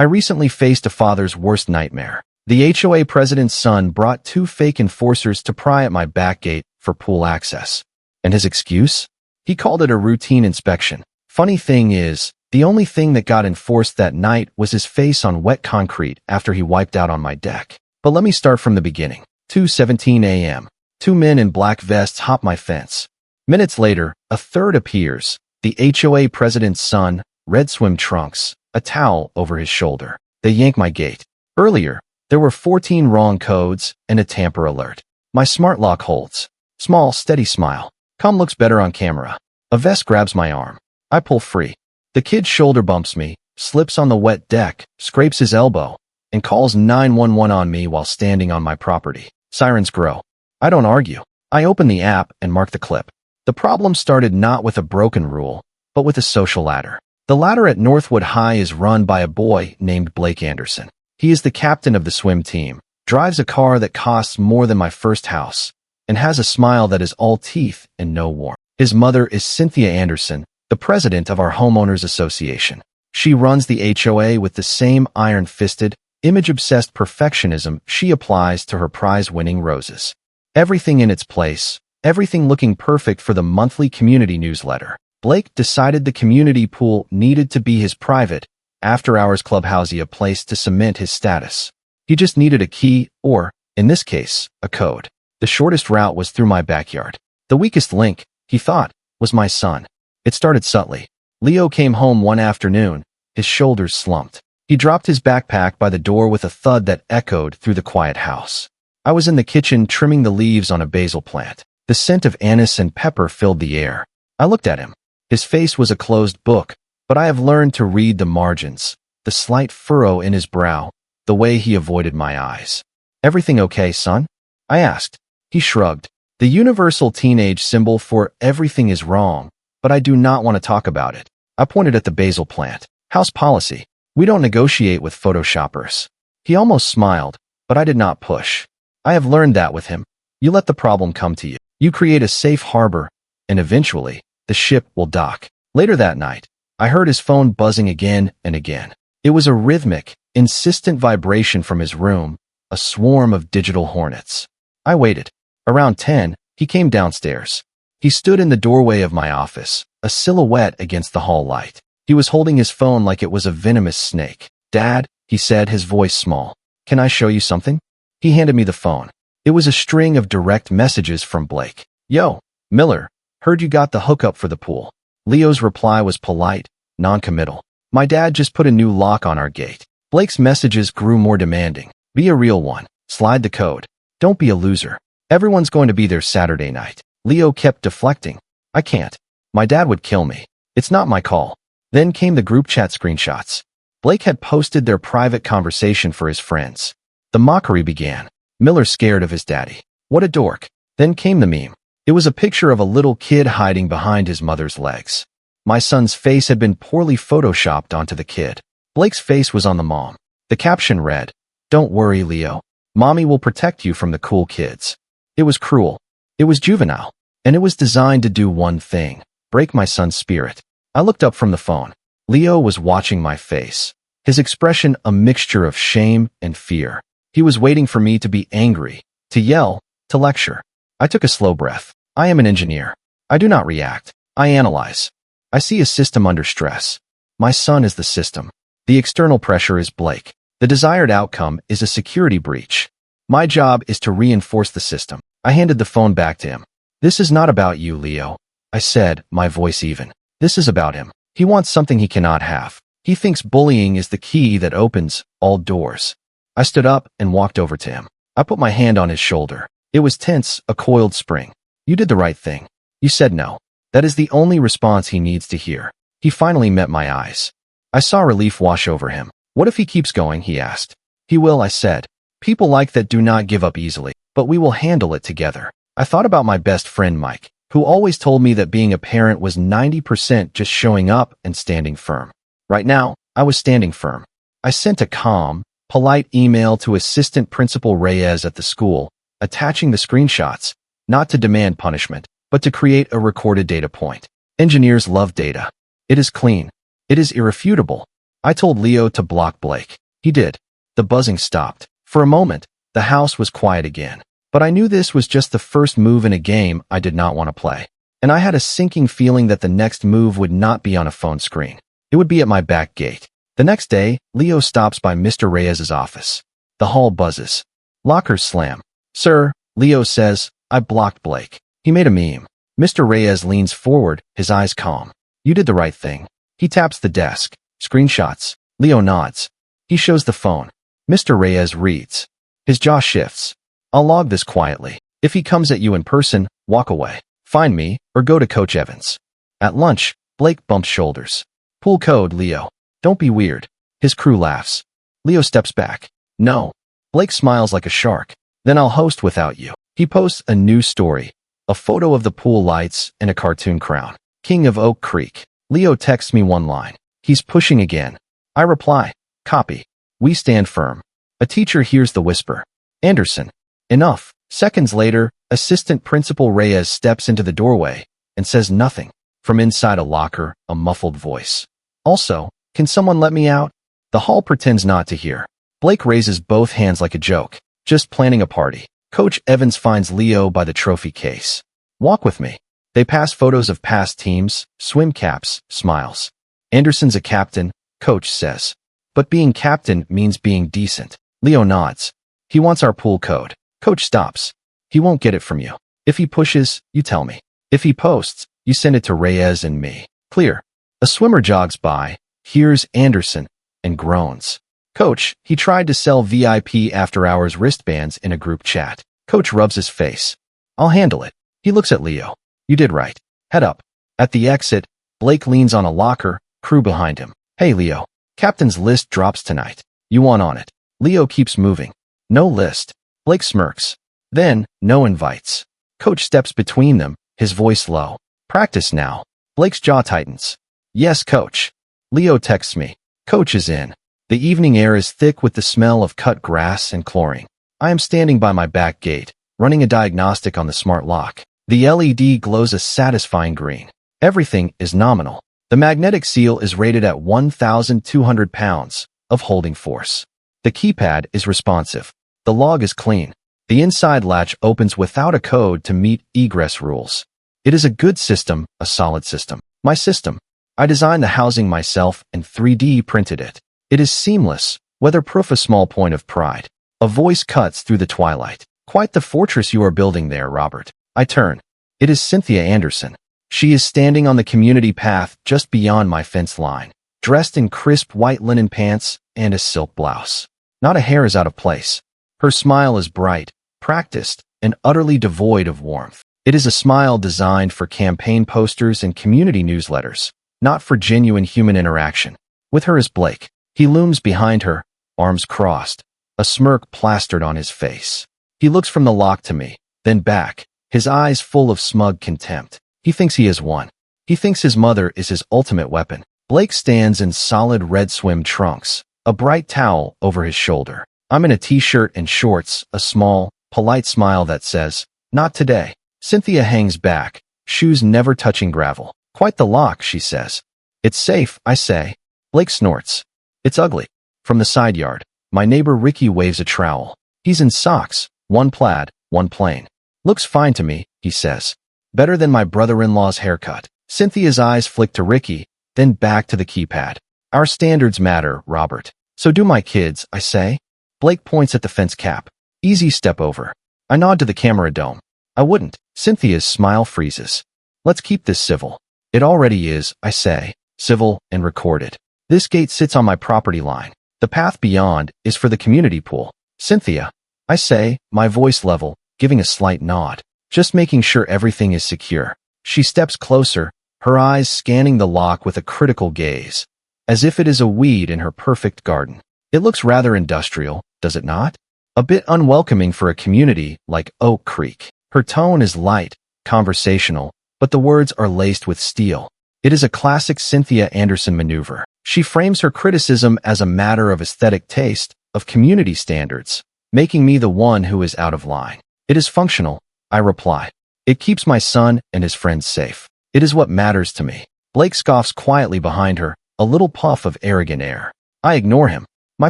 I recently faced a father's worst nightmare. The HOA president's son brought two fake enforcers to pry at my back gate for pool access. And his excuse? He called it a routine inspection. Funny thing is, the only thing that got enforced that night was his face on wet concrete after he wiped out on my deck. But let me start from the beginning. 2:17 a.m. Two men in black vests hop my fence. Minutes later, a third appears. The HOA president's son, red swim trunks, a towel over his shoulder. They yank my gate. Earlier, there were 14 wrong codes and a tamper alert. My smart lock holds. Small, steady smile. Calm looks better on camera. A vest grabs my arm. I pull free. The kid shoulder bumps me, slips on the wet deck, scrapes his elbow, and calls 911 on me while standing on my property. Sirens grow. I don't argue. I open the app and mark the clip. The problem started not with a broken rule, but with a social ladder. The ladder at Northwood High is run by a boy named Blake Anderson. He is the captain of the swim team, drives a car that costs more than my first house, and has a smile that is all teeth and no warmth. His mother is Cynthia Anderson, the president of our homeowners association. She runs the HOA with the same iron-fisted, image-obsessed perfectionism she applies to her prize-winning roses. Everything in its place, everything looking perfect for the monthly community newsletter. Blake decided the community pool needed to be his private, after-hours clubhouse, a place to cement his status. He just needed a key, or, in this case, a code. The shortest route was through my backyard. The weakest link, he thought, was my son. It started subtly. Leo came home one afternoon, his shoulders slumped. He dropped his backpack by the door with a thud that echoed through the quiet house. I was in the kitchen trimming the leaves on a basil plant. The scent of anise and pepper filled the air. I looked at him. His face was a closed book, but I have learned to read the margins, the slight furrow in his brow, the way he avoided my eyes. "Everything okay, son?" I asked. He shrugged. The universal teenage symbol for everything is wrong, but I do not want to talk about it. I pointed at the basil plant. "House policy. We don't negotiate with photoshoppers." He almost smiled, but I did not push. I have learned that with him. You let the problem come to you. You create a safe harbor, and eventually, the ship will dock. Later that night, I heard his phone buzzing again and again. It was a rhythmic, insistent vibration from his room, a swarm of digital hornets. I waited. Around 10, he came downstairs. He stood in the doorway of my office, a silhouette against the hall light. He was holding his phone like it was a venomous snake. "Dad," he said, his voice small. "Can I show you something?" He handed me the phone. It was a string of direct messages from Blake. "Yo, Miller, heard you got the hookup for the pool." Leo's reply was polite, non-committal. "My dad just put a new lock on our gate." Blake's messages grew more demanding. "Be a real one. Slide the code. Don't be a loser. Everyone's going to be there Saturday night." Leo kept deflecting. "I can't. My dad would kill me. It's not my call." Then came the group chat screenshots. Blake had posted their private conversation for his friends. The mockery began. Miller scared of his daddy. What a dork. Then came the meme. It was a picture of a little kid hiding behind his mother's legs. My son's face had been poorly photoshopped onto the kid. Blake's face was on the mom. The caption read, "Don't worry, Leo. Mommy will protect you from the cool kids." It was cruel. It was juvenile. And it was designed to do one thing, break my son's spirit. I looked up from the phone. Leo was watching my face. His expression a mixture of shame and fear. He was waiting for me to be angry, to yell, to lecture. I took a slow breath. I am an engineer. I do not react. I analyze. I see a system under stress. My son is the system. The external pressure is Blake. The desired outcome is a security breach. My job is to reinforce the system. I handed the phone back to him. "This is not about you, Leo," I said, my voice even. "This is about him. He wants something he cannot have. He thinks bullying is the key that opens all doors." I stood up and walked over to him. I put my hand on his shoulder. It was tense, a coiled spring. "You did the right thing. You said no. That is the only response he needs to hear." He finally met my eyes. I saw relief wash over him. "What if he keeps going?" he asked. "He will," I said. "People like that do not give up easily, but we will handle it together." I thought about my best friend Mike, who always told me that being a parent was 90% just showing up and standing firm. Right now, I was standing firm. I sent a calm, polite email to Assistant Principal Reyes at the school, attaching the screenshots, not to demand punishment, but to create a recorded data point. Engineers love data. It is clean. It is irrefutable. I told Leo to block Blake. He did. The buzzing stopped. For a moment, the house was quiet again. But I knew this was just the first move in a game I did not want to play. And I had a sinking feeling that the next move would not be on a phone screen. It would be at my back gate. The next day, Leo stops by Mr. Reyes's office. The hall buzzes. Lockers slam. Sir, Leo says, I blocked Blake. He made a meme. Mr. Reyes leans forward, his eyes calm. You did the right thing. He taps the desk. Screenshots. Leo nods. He shows the phone. Mr. Reyes reads. His jaw shifts. I'll log this quietly. If he comes at you in person, walk away. Find me, or go to Coach Evans. At lunch, Blake bumps shoulders. Pool code, Leo. Don't be weird. His crew laughs. Leo steps back. No. Blake smiles like a shark. Then I'll host without you. He posts a new story. A photo of the pool lights and a cartoon crown. King of Oak Creek. Leo texts me one line. He's pushing again. I reply. Copy. We stand firm. A teacher hears the whisper. Anderson. Enough. Seconds later, Assistant Principal Reyes steps into the doorway and says nothing. From inside a locker, a muffled voice. Also, can someone let me out? The hall pretends not to hear. Blake raises both hands like a joke. Just planning a party. Coach Evans finds Leo by the trophy case. Walk with me. They pass photos of past teams, swim caps, smiles. Anderson's a captain, Coach says. But being captain means being decent. Leo nods. He wants our pool code. Coach stops. He won't get it from you. If he pushes, you tell me. If he posts, you send it to Reyes and me. Clear. A swimmer jogs by, hears Anderson, and groans. Coach, he tried to sell VIP after-hours wristbands in a group chat. Coach rubs his face. I'll handle it. He looks at Leo. You did right. Head up. At the exit, Blake leans on a locker, crew behind him. Hey, Leo. Captain's list drops tonight. You want on it. Leo keeps moving. No list. Blake smirks. Then, no invites. Coach steps between them, his voice low. Practice now. Blake's jaw tightens. Yes, Coach. Leo texts me. Coach is in. The evening air is thick with the smell of cut grass and chlorine. I am standing by my back gate, running a diagnostic on the smart lock. The LED glows a satisfying green. Everything is nominal. The magnetic seal is rated at 1,200 pounds of holding force. The keypad is responsive. The log is clean. The inside latch opens without a code to meet egress rules. It is a good system, a solid system. My system. I designed the housing myself and 3D printed it. It is seamless, weatherproof, a small point of pride. A voice cuts through the twilight. Quite the fortress you are building there, Robert. I turn. It is Cynthia Anderson. She is standing on the community path just beyond my fence line, dressed in crisp white linen pants and a silk blouse. Not a hair is out of place. Her smile is bright, practiced, and utterly devoid of warmth. It is a smile designed for campaign posters and community newsletters, not for genuine human interaction. With her is Blake. He looms behind her, arms crossed, a smirk plastered on his face. He looks from the lock to me, then back, his eyes full of smug contempt. He thinks he has won. He thinks his mother is his ultimate weapon. Blake stands in solid red swim trunks, a bright towel over his shoulder. I'm in a t-shirt and shorts, a small, polite smile that says, not today. Cynthia hangs back, shoes never touching gravel. Quite the lock, she says. It's safe, I say. Blake snorts. It's ugly. From the side yard, my neighbor Ricky waves a trowel. He's in socks, one plaid, one plain. Looks fine to me, he says. Better than my brother-in-law's haircut. Cynthia's eyes flick to Ricky, then back to the keypad. Our standards matter, Robert. So do my kids, I say. Blake points at the fence cap. Easy step over. I nod to the camera dome. I wouldn't. Cynthia's smile freezes. Let's keep this civil. It already is, I say, civil and recorded. This gate sits on my property line. The path beyond is for the community pool. Cynthia, I say, my voice level, giving a slight nod. Just making sure everything is secure. She steps closer, her eyes scanning the lock with a critical gaze, as if it is a weed in her perfect garden. It looks rather industrial, does it not? A bit unwelcoming for a community like Oak Creek. Her tone is light, conversational, but the words are laced with steel. It is a classic Cynthia Anderson maneuver. She frames her criticism as a matter of aesthetic taste, of community standards, making me the one who is out of line. It is functional, I reply. It keeps my son and his friends safe. It is what matters to me. Blake scoffs quietly behind her, a little puff of arrogant air. I ignore him. My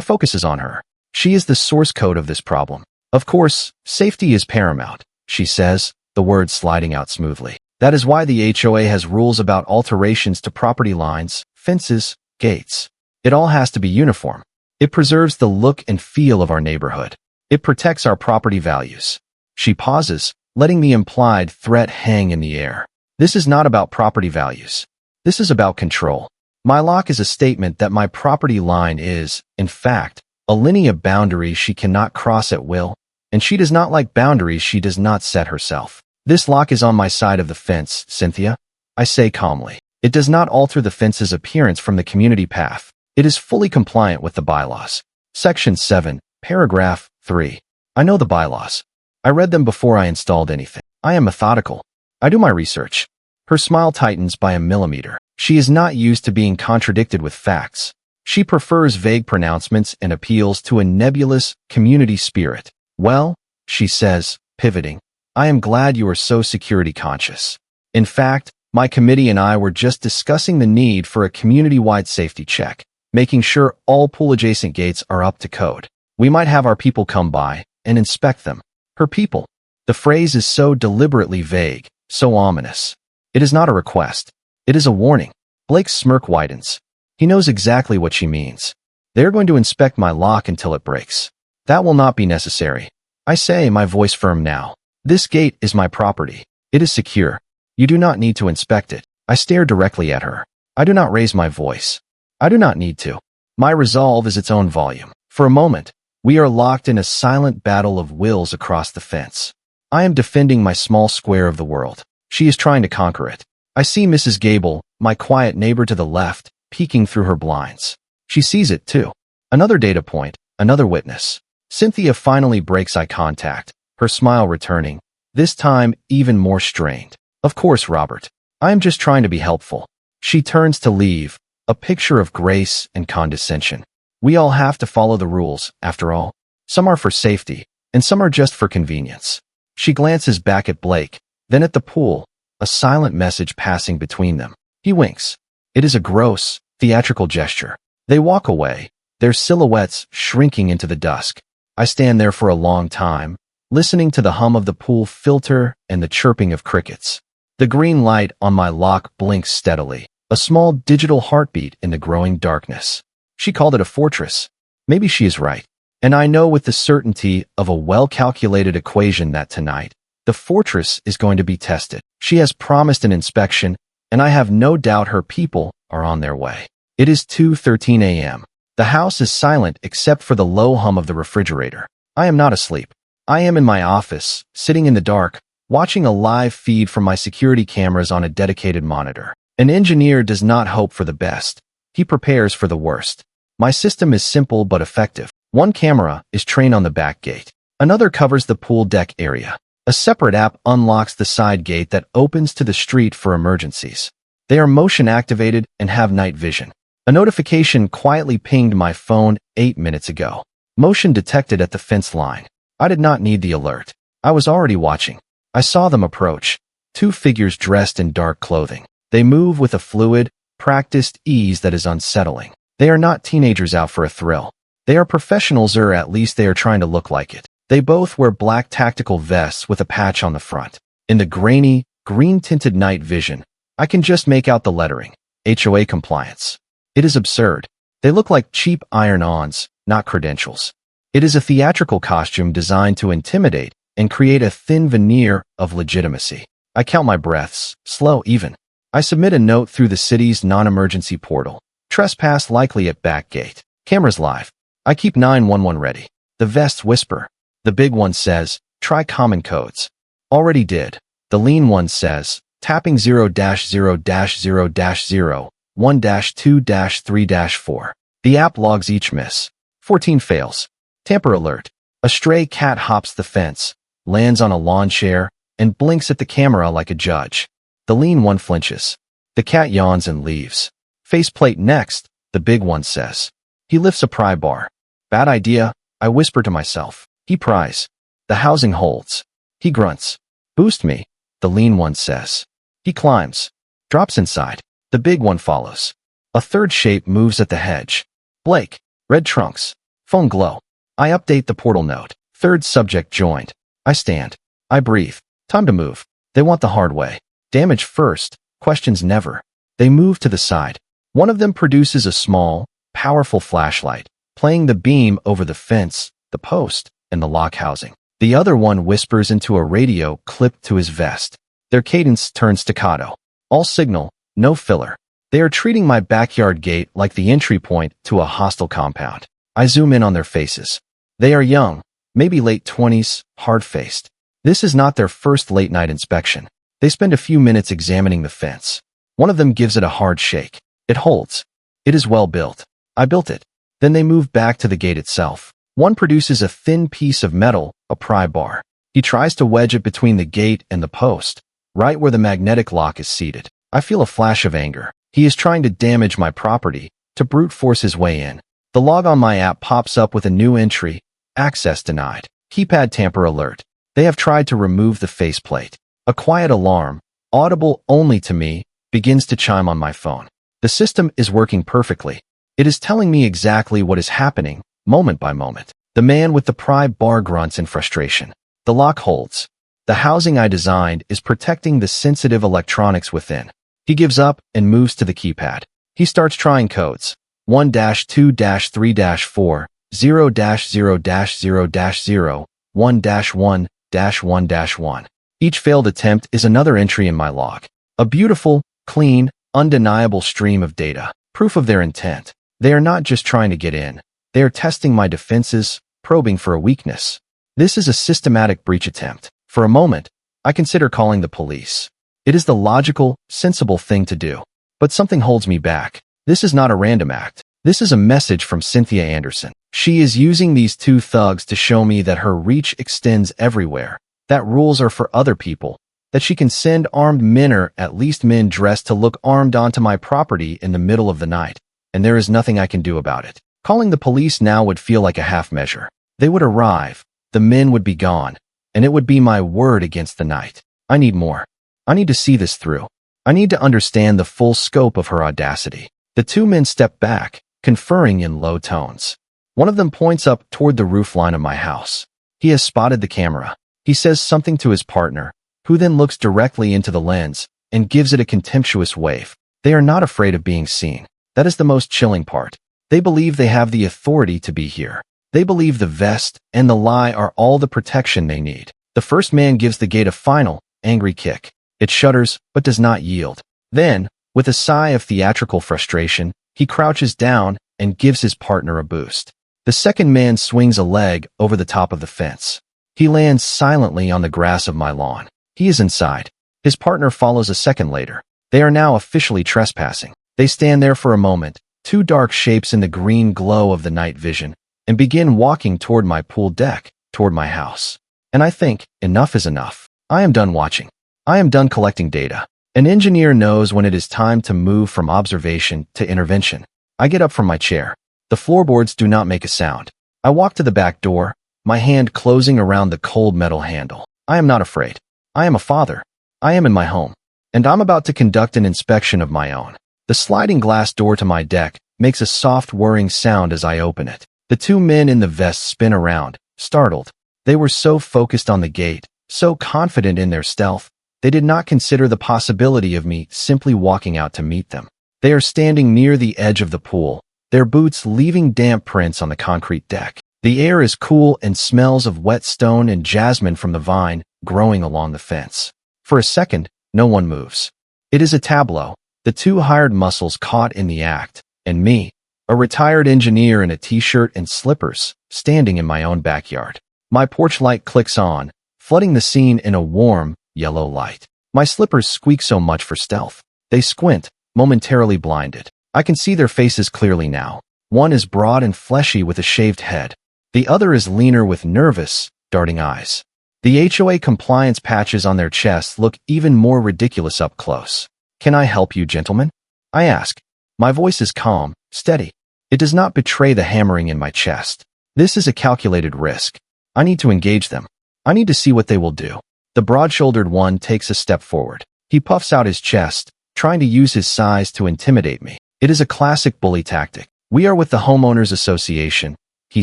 focus is on her. She is the source code of this problem. Of course, safety is paramount, she says, the words sliding out smoothly. That is why the HOA has rules about alterations to property lines, fences, gates. It all has to be uniform. It preserves the look and feel of our neighborhood. It protects our property values. She pauses, letting the implied threat hang in the air. This is not about property values. This is about control. My lock is a statement that my property line is, in fact, a linear boundary she cannot cross at will, and she does not like boundaries she does not set herself. This lock is on my side of the fence, Cynthia, I say calmly. It does not alter the fence's appearance from the community path. It is fully compliant with the bylaws. Section 7, Paragraph 3. I know the bylaws. I read them before I installed anything. I am methodical. I do my research. Her smile tightens by a millimeter. She is not used to being contradicted with facts. She prefers vague pronouncements and appeals to a nebulous community spirit. Well, she says, pivoting, I am glad you are so security conscious. In fact, my committee and I were just discussing the need for a community-wide safety check, making sure all pool-adjacent gates are up to code. We might have our people come by and inspect them. Her people. The phrase is so deliberately vague, so ominous. It is not a request. It is a warning. Blake's smirk widens. He knows exactly what she means. They are going to inspect my lock until it breaks. That will not be necessary. I say, my voice firm now. This gate is my property. It is secure. You do not need to inspect it. I stare directly at her. I do not raise my voice. I do not need to. My resolve is its own volume. For a moment, we are locked in a silent battle of wills across the fence. I am defending my small square of the world. She is trying to conquer it. I see Mrs. Gable, my quiet neighbor to the left, peeking through her blinds. She sees it too. Another data point, another witness. Cynthia finally breaks eye contact, her smile returning, this time even more strained. Of course, Robert. I am just trying to be helpful. She turns to leave, a picture of grace and condescension. We all have to follow the rules, after all. Some are for safety, and some are just for convenience. She glances back at Blake, then at the pool, a silent message passing between them. He winks. It is a gross, theatrical gesture. They walk away, their silhouettes shrinking into the dusk. I stand there for a long time, listening to the hum of the pool filter and the chirping of crickets. The green light on my lock blinks steadily, a small digital heartbeat in the growing darkness. She called it a fortress. Maybe she is right. And I know with the certainty of a well-calculated equation that tonight, the fortress is going to be tested. She has promised an inspection, and I have no doubt her people are on their way. It is 2:13 a.m. The house is silent except for the low hum of the refrigerator. I am not asleep. I am in my office, sitting in the dark, watching a live feed from my security cameras on a dedicated monitor. An engineer does not hope for the best. He prepares for the worst. My system is simple but effective. One camera is trained on the back gate. Another covers the pool deck area. A separate app unlocks the side gate that opens to the street for emergencies. They are motion activated and have night vision. A notification quietly pinged my phone 8 minutes ago. Motion detected at the fence line. I did not need the alert. I was already watching. I saw them approach. 2 figures dressed in dark clothing. They move with a fluid, practiced ease that is unsettling. They are not teenagers out for a thrill. They are professionals, or at least they are trying to look like it. They both wear black tactical vests with a patch on the front. In the grainy, green-tinted night vision, I can just make out the lettering, HOA compliance. It is absurd. They look like cheap iron-ons, not credentials. It is a theatrical costume designed to intimidate and create a thin veneer of legitimacy. I count my breaths, slow even. I submit a note through the city's non-emergency portal. Trespass likely at back gate. Cameras live. I keep 911 ready. The vests whisper. The big one says, try common codes. Already did. The lean one says, tapping 0-0-0-0, 1-2-3-4. The app logs each miss. 14 fails. Tamper alert. A stray cat hops the fence, lands on a lawn chair, and blinks at the camera like a judge. The lean one flinches. The cat yawns and leaves. Faceplate next, the big one says. He lifts a pry bar. Bad idea, I whisper to myself. He pries. The housing holds. He grunts. Boost me, the lean one says. He climbs. Drops inside. The big one follows. A third shape moves at the hedge. Blake. Red trunks. Phone glow. I update the portal note. Third subject joined. I stand. I breathe. Time to move. They want the hard way. Damage first, questions never. They move to the side. One of them produces a small, powerful flashlight, playing the beam over the fence, the post, and the lock housing. The other one whispers into a radio clipped to his vest. Their cadence turns staccato. All signal, no filler. They are treating my backyard gate like the entry point to a hostile compound. I zoom in on their faces. They are young, maybe late 20s, hard-faced. This is not their first late-night inspection. They spend a few minutes examining the fence. One of them gives it a hard shake. It holds. It is well built. I built it. Then they move back to the gate itself. One produces a thin piece of metal, a pry bar. He tries to wedge it between the gate and the post, right where the magnetic lock is seated. I feel a flash of anger. He is trying to damage my property, to brute force his way in. The log on my app pops up with a new entry, access denied. Keypad tamper alert. They have tried to remove the faceplate. A quiet alarm, audible only to me, begins to chime on my phone. The system is working perfectly. It is telling me exactly what is happening, moment by moment. The man with the pry bar grunts in frustration. The lock holds. The housing I designed is protecting the sensitive electronics within. He gives up and moves to the keypad. He starts trying codes. 1-2-3-4, 0-0-0-0, 1-1-1-1. Each failed attempt is another entry in my log. A beautiful, clean, undeniable stream of data. Proof of their intent. They are not just trying to get in. They are testing my defenses, probing for a weakness. This is a systematic breach attempt. For a moment, I consider calling the police. It is the logical, sensible thing to do. But something holds me back. This is not a random act. This is a message from Cynthia Anderson. She is using these two thugs to show me that her reach extends everywhere, that rules are for other people, that she can send armed men or at least men dressed to look armed onto my property in the middle of the night, and there is nothing I can do about it. Calling the police now would feel like a half measure. They would arrive, the men would be gone, and it would be my word against the night. I need more. I need to see this through. I need to understand the full scope of her audacity. The two men step back, conferring in low tones. One of them points up toward the roofline of my house. He has spotted the camera. He says something to his partner, who then looks directly into the lens and gives it a contemptuous wave. They are not afraid of being seen. That is the most chilling part. They believe they have the authority to be here. They believe the vest and the lie are all the protection they need. The first man gives the gate a final, angry kick. It shudders, but does not yield. Then, with a sigh of theatrical frustration, he crouches down and gives his partner a boost. The second man swings a leg over the top of the fence. He lands silently on the grass of my lawn. He is inside. His partner follows a second later. They are now officially trespassing. They stand there for a moment, two dark shapes in the green glow of the night vision, and begin walking toward my pool deck, toward my house. And I think, enough is enough. I am done watching. I am done collecting data. An engineer knows when it is time to move from observation to intervention. I get up from my chair. The floorboards do not make a sound. I walk to the back door, my hand closing around the cold metal handle. I am not afraid. I am a father. I am in my home. And I'm about to conduct an inspection of my own. The sliding glass door to my deck makes a soft whirring sound as I open it. The two men in the vests spin around, startled. They were so focused on the gate, so confident in their stealth, they did not consider the possibility of me simply walking out to meet them. They are standing near the edge of the pool, their boots leaving damp prints on the concrete deck. The air is cool and smells of wet stone and jasmine from the vine growing along the fence. For a second, no one moves. It is a tableau, the two hired muscles caught in the act, and me, a retired engineer in a t-shirt and slippers, standing in my own backyard. My porch light clicks on, flooding the scene in a warm, yellow light. My slippers squeak so much for stealth. They squint, momentarily blinded. I can see their faces clearly now. One is broad and fleshy with a shaved head. The other is leaner with nervous, darting eyes. The HOA compliance patches on their chests look even more ridiculous up close. "Can I help you, gentlemen?" I ask. My voice is calm, steady. It does not betray the hammering in my chest. This is a calculated risk. I need to engage them. I need to see what they will do. The broad-shouldered one takes a step forward. He puffs out his chest, trying to use his size to intimidate me. It is a classic bully tactic. "We are with the Homeowners Association," he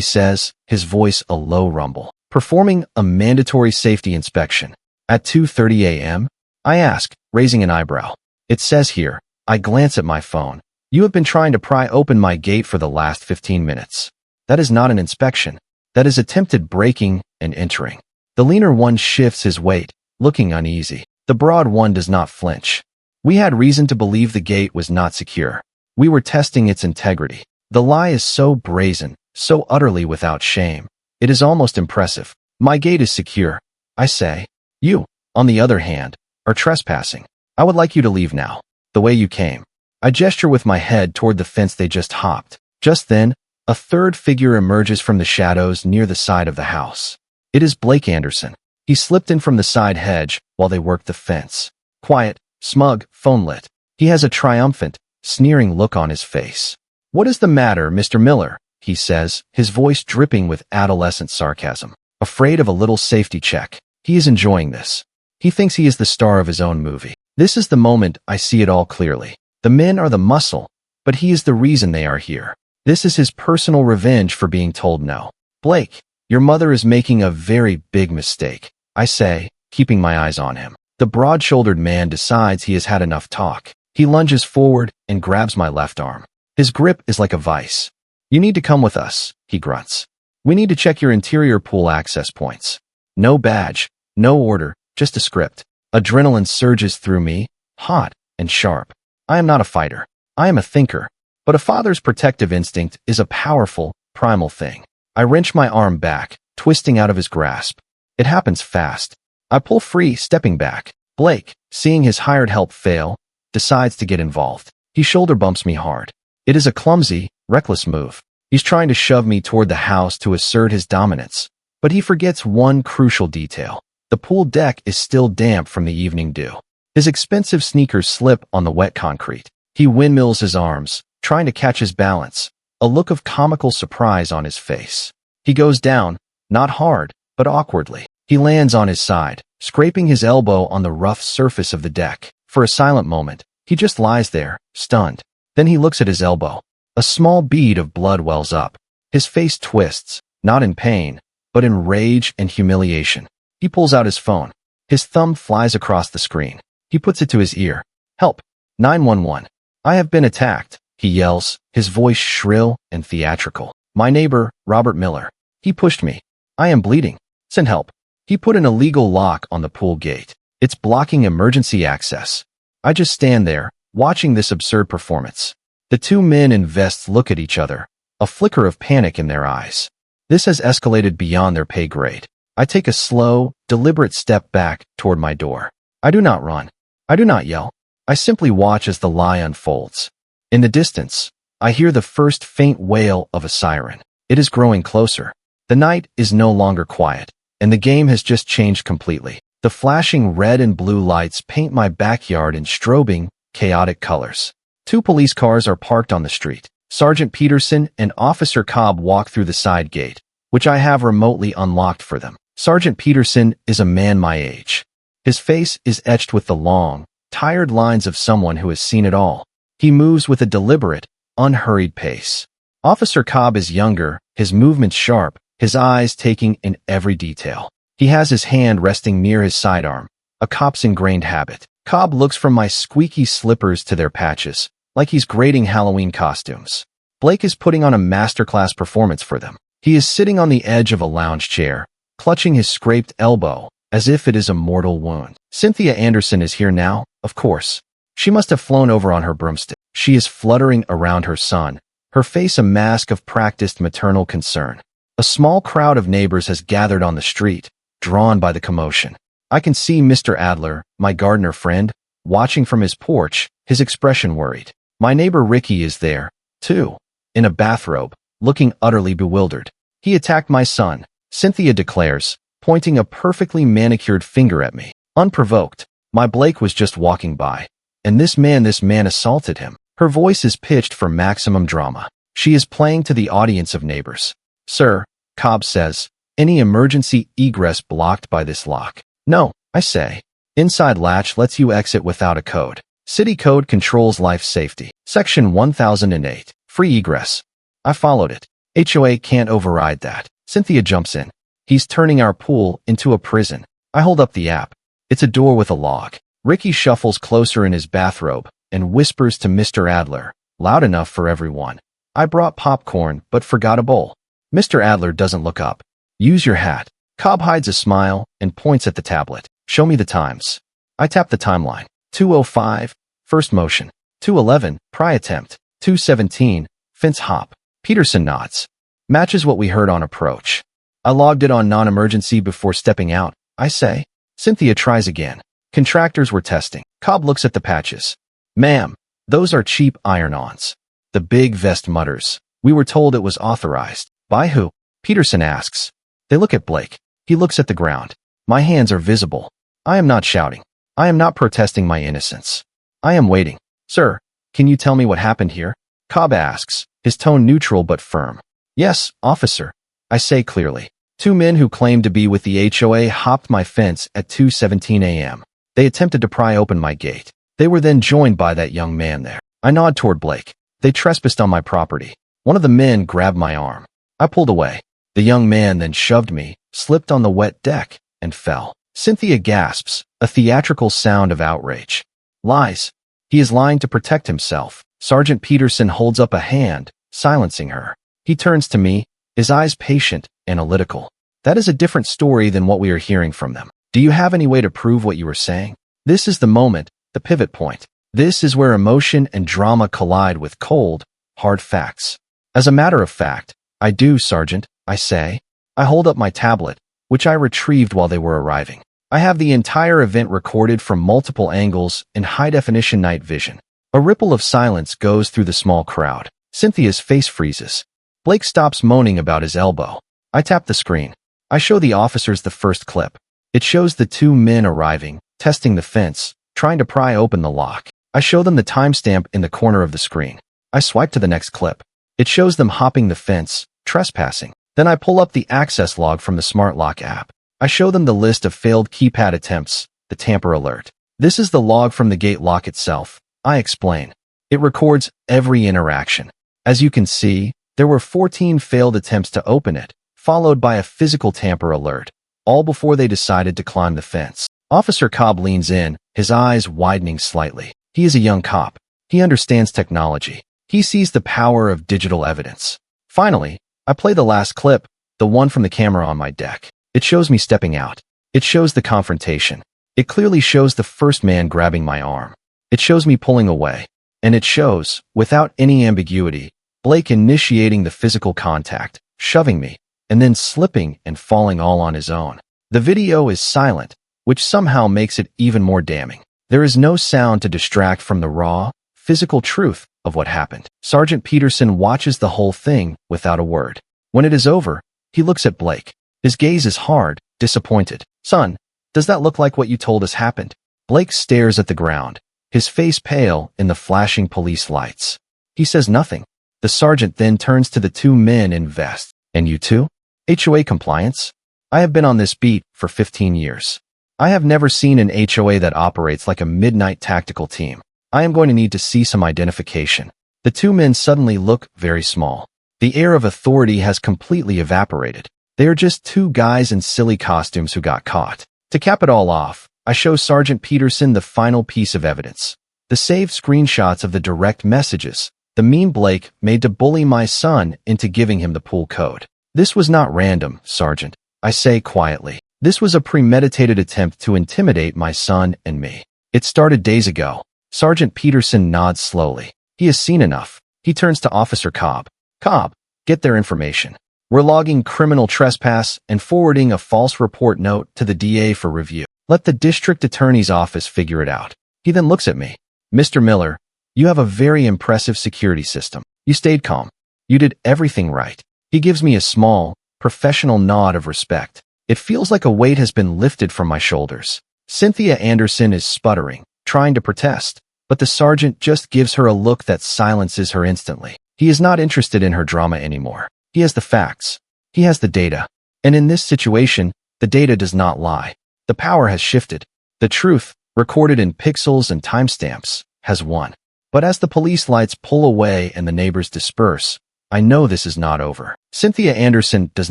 says, his voice a low rumble. "Performing a mandatory safety inspection." "At 2:30 a.m.? I ask, raising an eyebrow. "It says here." I glance at my phone. "You have been trying to pry open my gate for the last 15 minutes. That is not an inspection. That is attempted breaking and entering." The leaner one shifts his weight, looking uneasy. The broad one does not flinch. "We had reason to believe the gate was not secure. We were testing its integrity." The lie is so brazen, so utterly without shame. It is almost impressive. "My gate is secure," I say. "You, on the other hand, are trespassing. I would like you to leave now. The way you came." I gesture with my head toward the fence they just hopped. Just then, a third figure emerges from the shadows near the side of the house. It is Blake Anderson. He slipped in from the side hedge while they worked the fence. Quiet, smug, phone lit. He has a triumphant, sneering look on his face. "What is the matter, Mr. Miller?" he says, his voice dripping with adolescent sarcasm. Afraid of a little safety check. He is enjoying this. He thinks he is the star of his own movie. This is the moment I see it all clearly. The men are the muscle, but he is the reason they are here. This is his personal revenge for being told no. "Blake, your mother is making a very big mistake," I say, keeping my eyes on him. The broad-shouldered man decides he has had enough talk. He lunges forward and grabs my left arm. His grip is like a vice. "You need to come with us," he grunts. "We need to check your interior pool access points." No badge, no order, just a script. Adrenaline surges through me, hot and sharp. I am not a fighter. I am a thinker. But a father's protective instinct is a powerful, primal thing. I wrench my arm back, twisting out of his grasp. It happens fast. I pull free, stepping back. Blake, seeing his hired help fail, decides to get involved. He shoulder bumps me hard. It is a clumsy, reckless move. He's trying to shove me toward the house to assert his dominance. But he forgets one crucial detail. The pool deck is still damp from the evening dew. His expensive sneakers slip on the wet concrete. He windmills his arms, trying to catch his balance, a look of comical surprise on his face. He goes down, not hard, but awkwardly. He lands on his side, scraping his elbow on the rough surface of the deck. For a silent moment, he just lies there, stunned. Then he looks at his elbow. A small bead of blood wells up. His face twists, not in pain, but in rage and humiliation. He pulls out his phone. His thumb flies across the screen. He puts it to his ear. "Help! 911. I have been attacked," he yells, his voice shrill and theatrical. "My neighbor, Robert Miller. He pushed me. I am bleeding. Send help." He put an illegal lock on the pool gate. It's blocking emergency access. I just stand there, watching this absurd performance. The two men in vests look at each other, a flicker of panic in their eyes. This has escalated beyond their pay grade. I take a slow, deliberate step back toward my door. I do not run. I do not yell. I simply watch as the lie unfolds. In the distance, I hear the first faint wail of a siren. It is growing closer. The night is no longer quiet, and the game has just changed completely. The flashing red and blue lights paint my backyard in strobing, chaotic colors. Two police cars are parked on the street. Sergeant Peterson and Officer Cobb walk through the side gate, which I have remotely unlocked for them. Sergeant Peterson is a man my age. His face is etched with the long, tired lines of someone who has seen it all. He moves with a deliberate, unhurried pace. Officer Cobb is younger, his movements sharp, his eyes taking in every detail. He has his hand resting near his sidearm, a cop's ingrained habit. Cobb looks from my squeaky slippers to their patches, like he's grading Halloween costumes. Blake is putting on a masterclass performance for them. He is sitting on the edge of a lounge chair, clutching his scraped elbow, as if it is a mortal wound. Cynthia Anderson is here now, of course. She must have flown over on her broomstick. She is fluttering around her son, her face a mask of practiced maternal concern. A small crowd of neighbors has gathered on the street, drawn by the commotion. I can see Mr. Adler, my gardener friend, watching from his porch, his expression worried. My neighbor Ricky is there, too, in a bathrobe, looking utterly bewildered. "He attacked my son," Cynthia declares, pointing a perfectly manicured finger at me. Unprovoked, my Blake was just walking by. And this man assaulted him. Her voice is pitched for maximum drama. She is playing to the audience of neighbors. "Sir," Cobb says, "any emergency egress blocked by this lock?" "No," I say. "Inside latch lets you exit without a code." City Code controls life safety. Section 1008. Free egress. I followed it. HOA can't override that. Cynthia jumps in. He's turning our pool into a prison. I hold up the app. It's a door with a lock. Ricky shuffles closer in his bathrobe and whispers to Mr. Adler, loud enough for everyone. I brought popcorn, but forgot a bowl. Mr. Adler doesn't look up. Use your hat. Cobb hides a smile and points at the tablet. Show me the times. I tap the timeline. 2:05, first motion. 2:11, pry attempt. 2:17, fence hop. Peterson nods. Matches what we heard on approach. I logged it on non-emergency before stepping out. I say. Cynthia tries again. Contractors were testing. Cobb looks at the patches. Ma'am, those are cheap iron-ons. The big vest mutters. We were told it was authorized. By who? Peterson asks. They look at Blake. He looks at the ground. My hands are visible. I am not shouting. I am not protesting my innocence. I am waiting. Sir, can you tell me what happened here? Cobb asks, his tone neutral but firm. Yes, officer. I say clearly. Two men who claimed to be with the HOA hopped my fence at 2:17 a.m. They attempted to pry open my gate. They were then joined by that young man there. I nod toward Blake. They trespassed on my property. One of the men grabbed my arm. I pulled away. The young man then shoved me, slipped on the wet deck, and fell. Cynthia gasps, a theatrical sound of outrage. Lies. He is lying to protect himself. Sergeant Peterson holds up a hand, silencing her. He turns to me, his eyes patient, analytical. That is a different story than what we are hearing from them. Do you have any way to prove what you were saying? This is the moment, the pivot point. This is where emotion and drama collide with cold, hard facts. As a matter of fact, I do, Sergeant, I say. I hold up my tablet, which I retrieved while they were arriving. I have the entire event recorded from multiple angles in high-definition night vision. A ripple of silence goes through the small crowd. Cynthia's face freezes. Blake stops moaning about his elbow. I tap the screen. I show the officers the first clip. It shows the two men arriving, testing the fence, trying to pry open the lock. I show them the timestamp in the corner of the screen. I swipe to the next clip. It shows them hopping the fence, trespassing. Then I pull up the access log from the Smart Lock app. I show them the list of failed keypad attempts, the tamper alert. This is the log from the gate lock itself. I explain. It records every interaction. As you can see, there were 14 failed attempts to open it, followed by a physical tamper alert, all before they decided to climb the fence. Officer Cobb leans in, his eyes widening slightly. He is a young cop. He understands technology. He sees the power of digital evidence. Finally, I play the last clip, the one from the camera on my deck. It shows me stepping out. It shows the confrontation. It clearly shows the first man grabbing my arm. It shows me pulling away. And it shows, without any ambiguity, Blake initiating the physical contact, shoving me, and then slipping and falling all on his own. The video is silent, which somehow makes it even more damning. There is no sound to distract from the raw, physical truth of what happened. Sergeant Peterson watches the whole thing without a word. When it is over, he looks at Blake. His gaze is hard, disappointed. Son, does that look like what you told us happened? Blake stares at the ground, his face pale in the flashing police lights. He says nothing. The sergeant then turns to the two men in vests. And you too? HOA compliance? I have been on this beat for 15 years. I have never seen an HOA that operates like a midnight tactical team. I am going to need to see some identification. The two men suddenly look very small. The air of authority has completely evaporated. They are just two guys in silly costumes who got caught. To cap it all off, I show Sergeant Peterson the final piece of evidence. The saved screenshots of the direct messages, the meme Blake made to bully my son into giving him the pool code. This was not random, Sergeant, I say quietly. This was a premeditated attempt to intimidate my son and me. It started days ago. Sergeant Peterson nods slowly. He has seen enough. He turns to Officer Cobb. Cobb, get their information. We're logging criminal trespass and forwarding a false report note to the DA for review. Let the district attorney's office figure it out. He then looks at me. Mr. Miller, you have a very impressive security system. You stayed calm. You did everything right. He gives me a small, professional nod of respect. It feels like a weight has been lifted from my shoulders. Cynthia Anderson is sputtering, trying to protest, but the sergeant just gives her a look that silences her instantly. He is not interested in her drama anymore. He has the facts. He has the data. And in this situation, the data does not lie. The power has shifted. The truth, recorded in pixels and timestamps, has won. But as the police lights pull away and the neighbors disperse, I know this is not over. Cynthia Anderson does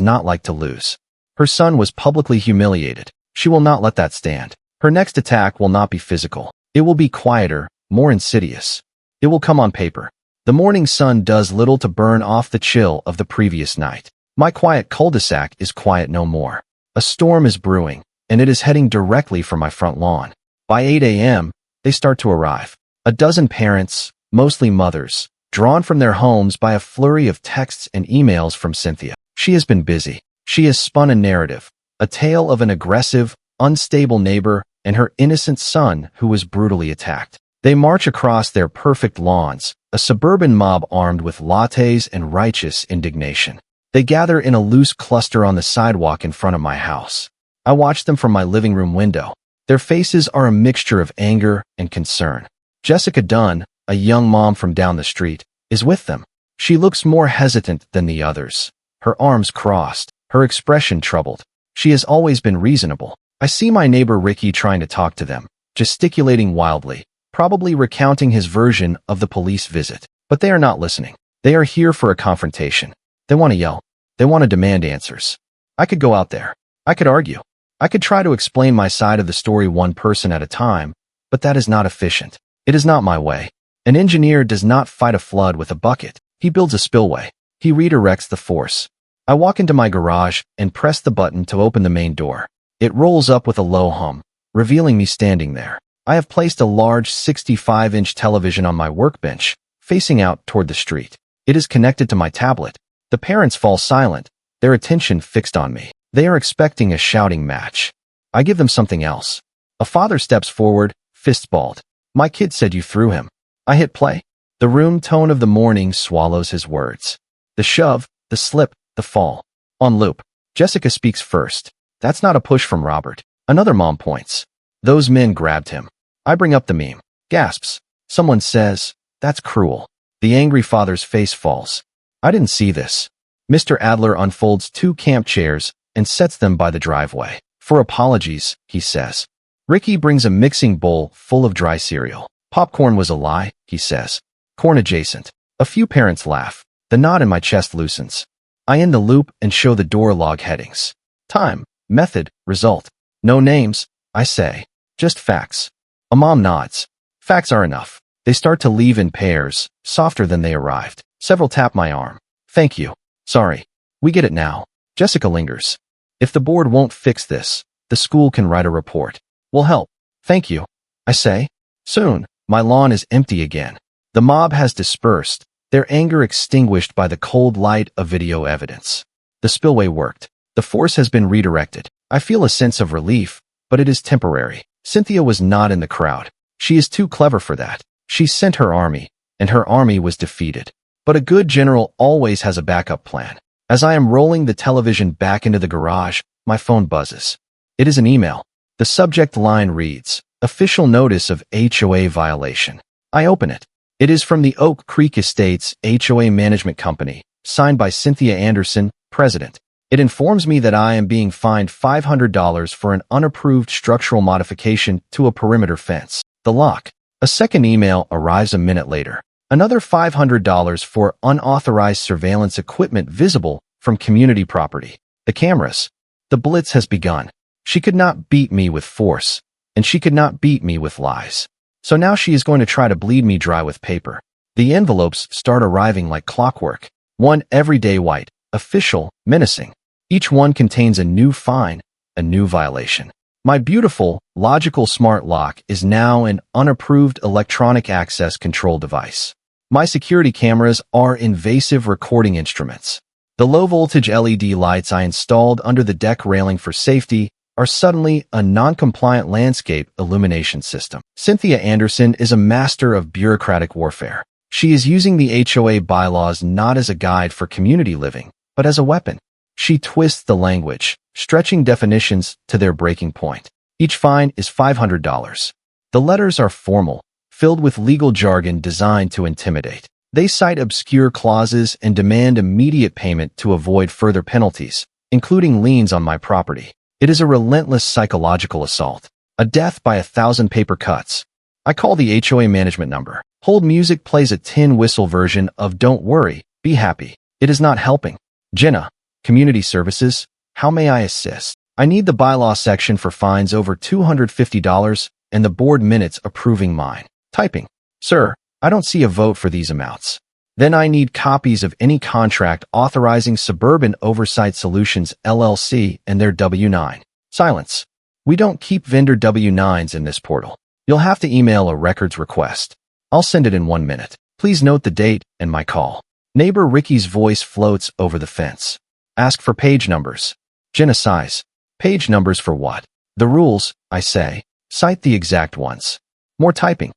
not like to lose. Her son was publicly humiliated. She will not let that stand. Her next attack will not be physical. It will be quieter, more insidious. It will come on paper. The morning sun does little to burn off the chill of the previous night. My quiet cul-de-sac is quiet no more. A storm is brewing, and it is heading directly for my front lawn. By 8 a.m., they start to arrive. A dozen parents, mostly mothers, drawn from their homes by a flurry of texts and emails from Cynthia. She has been busy. She has spun a narrative, a tale of an aggressive, unstable neighbor and her innocent son who was brutally attacked. They march across their perfect lawns, a suburban mob armed with lattes and righteous indignation. They gather in a loose cluster on the sidewalk in front of my house. I watch them from my living room window. Their faces are a mixture of anger and concern. Jessica Dunn, a young mom from down the street, is with them. She looks more hesitant than the others, her arms crossed, her expression troubled. She has always been reasonable. I see my neighbor Ricky trying to talk to them, gesticulating wildly, probably recounting his version of the police visit. But they are not listening. They are here for a confrontation. They want to yell. They want to demand answers. I could go out there. I could argue. I could try to explain my side of the story one person at a time, but that is not efficient. It is not my way. An engineer does not fight a flood with a bucket. He builds a spillway. He redirects the force. I walk into my garage and press the button to open the main door. It rolls up with a low hum, revealing me standing there. I have placed a large 65-inch television on my workbench, facing out toward the street. It is connected to my tablet. The parents fall silent, their attention fixed on me. They are expecting a shouting match. I give them something else. A father steps forward, fists balled. My kid said you threw him. I hit play. The room tone of the morning swallows his words. The shove, the slip, the fall. On loop. Jessica speaks first. That's not a push from Robert. Another mom points. Those men grabbed him. I bring up the meme. Gasps. Someone says, that's cruel. The angry father's face falls. I didn't see this. Mr. Adler unfolds 2 camp chairs and sets them by the driveway. For apologies, he says. Ricky brings a mixing bowl full of dry cereal. Popcorn was a lie, he says. Corn adjacent. A few parents laugh. The knot in my chest loosens. I end the loop and show the door log headings. Time, method, result. No names, I say. Just facts. A mom nods. Facts are enough. They start to leave in pairs, softer than they arrived. Several tap my arm. Thank you. Sorry. We get it now. Jessica lingers. If the board won't fix this, the school can write a report. We'll help. Thank you. I say. Soon, my lawn is empty again. The mob has dispersed, their anger extinguished by the cold light of video evidence. The spillway worked. The force has been redirected. I feel a sense of relief, but it is temporary. Cynthia was not in the crowd. She is too clever for that. She sent her army, and her army was defeated. But a good general always has a backup plan. As I am rolling the television back into the garage, my phone buzzes. It is an email. The subject line reads, Official Notice of HOA Violation. I open it. It is from the Oak Creek Estates HOA Management Company, signed by Cynthia Anderson, President. It informs me that I am being fined $500 for an unapproved structural modification to a perimeter fence. The lock. A second email arrives a minute later. Another $500 for unauthorized surveillance equipment visible from community property. The cameras. The blitz has begun. She could not beat me with force, and she could not beat me with lies. So now she is going to try to bleed me dry with paper. The envelopes start arriving like clockwork. One everyday white, official, menacing. Each one contains a new fine, a new violation. My beautiful, logical smart lock is now an unapproved electronic access control device. My security cameras are invasive recording instruments. The low-voltage LED lights I installed under the deck railing for safety are suddenly a non-compliant landscape illumination system. Cynthia Anderson is a master of bureaucratic warfare. She is using the HOA bylaws not as a guide for community living, but as a weapon. She twists the language, stretching definitions to their breaking point. Each fine is $500. The letters are formal, filled with legal jargon designed to intimidate. They cite obscure clauses and demand immediate payment to avoid further penalties, including liens on my property. It is a relentless psychological assault, a death by 1,000 paper cuts. I call the HOA management number. Hold music plays a tin whistle version of Don't Worry, Be Happy. It is not helping. Jenna, Community Services, how may I assist? I need the bylaw section for fines over $250 and the board minutes approving mine. Typing. Sir, I don't see a vote for these amounts. Then I need copies of any contract authorizing Suburban Oversight Solutions LLC and their W-9. Silence. We don't keep vendor W-9s in this portal. You'll have to email a records request. I'll send it in 1 minute. Please note the date and my call. Neighbor Ricky's voice floats over the fence. Ask for page numbers. Jenna sighs. Page numbers for what? The rules, I say. Cite the exact ones. More typing.